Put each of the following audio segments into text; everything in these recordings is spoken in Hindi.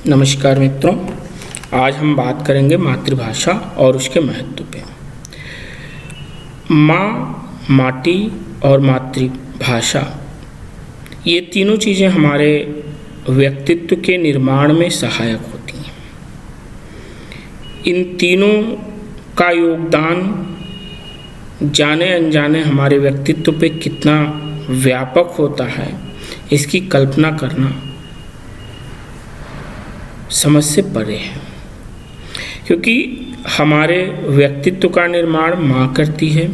नमस्कार मित्रों, आज हम बात करेंगे मातृभाषा और उसके महत्व पे। माँ, माटी और मातृभाषा, ये तीनों चीज़ें हमारे व्यक्तित्व के निर्माण में सहायक होती हैं। इन तीनों का योगदान जाने अनजाने हमारे व्यक्तित्व पे कितना व्यापक होता है, इसकी कल्पना करना समझ से परे है। क्योंकि हमारे व्यक्तित्व का निर्माण माँ करती है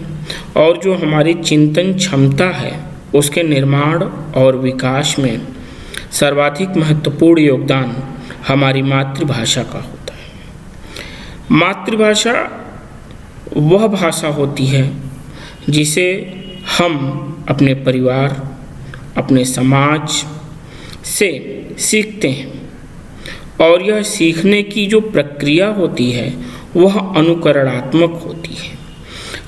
और जो हमारी चिंतन क्षमता है उसके निर्माण और विकास में सर्वाधिक महत्वपूर्ण योगदान हमारी मातृभाषा का होता है। मातृभाषा वह भाषा होती है जिसे हम अपने परिवार, अपने समाज से सीखते हैं और यह सीखने की जो प्रक्रिया होती है वह अनुकरणात्मक होती है।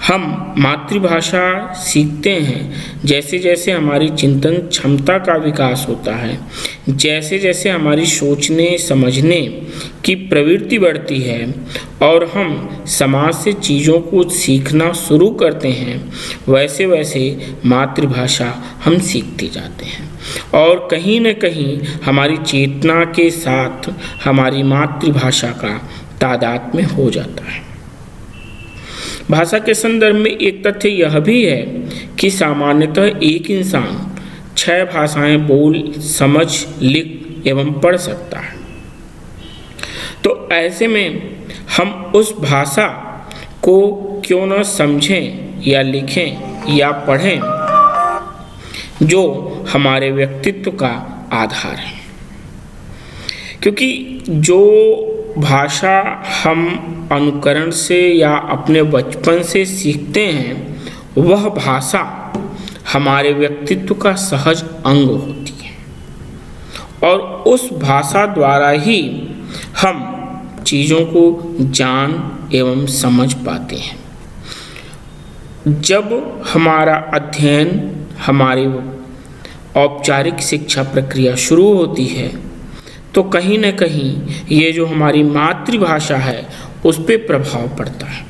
हम मातृभाषा सीखते हैं जैसे जैसे हमारी चिंतन क्षमता का विकास होता है, जैसे जैसे हमारी सोचने समझने की प्रवृत्ति बढ़ती है और हम समाज से चीज़ों को सीखना शुरू करते हैं, वैसे वैसे मातृभाषा हम सीखते जाते हैं और कहीं न कहीं हमारी चेतना के साथ हमारी मातृभाषा का तादात्म्य हो जाता है। भाषा के संदर्भ में एक तथ्य यह भी है कि सामान्यतः एक इंसान 6 भाषाएं बोल, समझ, लिख एवं पढ़ सकता है। तो ऐसे में हम उस भाषा को क्यों न समझें या लिखें या पढ़ें जो हमारे व्यक्तित्व का आधार है। क्योंकि जो भाषा हम अनुकरण से या अपने बचपन से सीखते हैं वह भाषा हमारे व्यक्तित्व का सहज अंग होती है और उस भाषा द्वारा ही हम चीज़ों को जान एवं समझ पाते हैं। जब हमारा अध्ययन, हमारी औपचारिक शिक्षा प्रक्रिया शुरू होती है तो कहीं न कहीं ये जो हमारी मातृभाषा है उस पर प्रभाव पड़ता है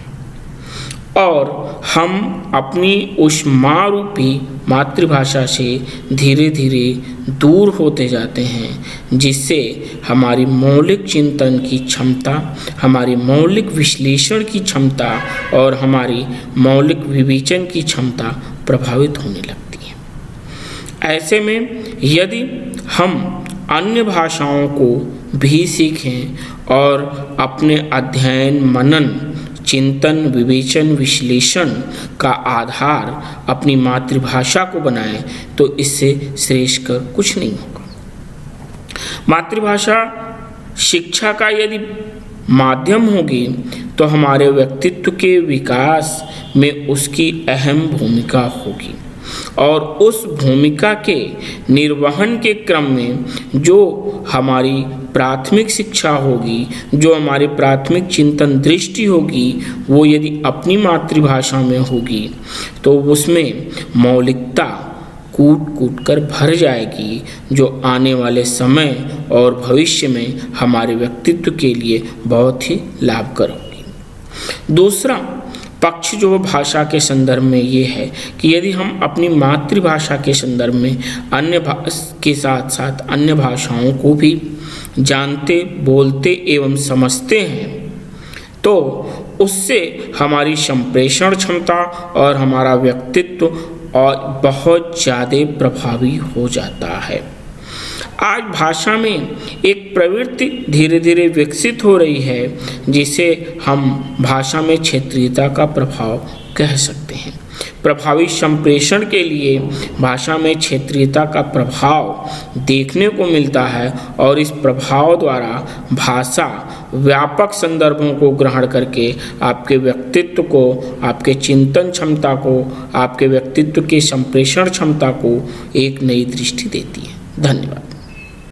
और हम अपनी उस माँ रूपी मातृभाषा से धीरे धीरे दूर होते जाते हैं, जिससे हमारी मौलिक चिंतन की क्षमता, हमारी मौलिक विश्लेषण की क्षमता और हमारी मौलिक विवेचन की क्षमता प्रभावित होने लगती है। ऐसे में यदि हम अन्य भाषाओं को भी सीखें और अपने अध्ययन, मनन, चिंतन, विवेचन, विश्लेषण का आधार अपनी मातृभाषा को बनाएं तो इससे श्रेष्ठ कर कुछ नहीं होगा। मातृभाषा शिक्षा का यदि माध्यम होगी तो हमारे व्यक्तित्व के विकास में उसकी अहम भूमिका होगी और उस भूमिका के निर्वहन के क्रम में जो हमारी प्राथमिक शिक्षा होगी, जो हमारी प्राथमिक चिंतन दृष्टि होगी, वो यदि अपनी मातृभाषा में होगी तो उसमें मौलिकता कूट कूट कर भर जाएगी, जो आने वाले समय और भविष्य में हमारे व्यक्तित्व के लिए बहुत ही लाभकर होगी। दूसरा पक्ष जो भाषा के संदर्भ में ये है कि यदि हम अपनी मातृभाषा के संदर्भ में के साथ साथ अन्य भाषाओं को भी जानते, बोलते एवं समझते हैं तो उससे हमारी संप्रेषण क्षमता और हमारा व्यक्तित्व और बहुत ज़्यादा प्रभावी हो जाता है। आज भाषा में एक प्रवृत्ति धीरे धीरे विकसित हो रही है जिसे हम भाषा में क्षेत्रीयता का प्रभाव कह सकते हैं। प्रभावी संप्रेषण के लिए भाषा में क्षेत्रीयता का प्रभाव देखने को मिलता है और इस प्रभाव द्वारा भाषा व्यापक संदर्भों को ग्रहण करके आपके व्यक्तित्व को, आपके चिंतन क्षमता को, आपके व्यक्तित्व के संप्रेषण क्षमता को एक नई दृष्टि देती है। धन्यवाद।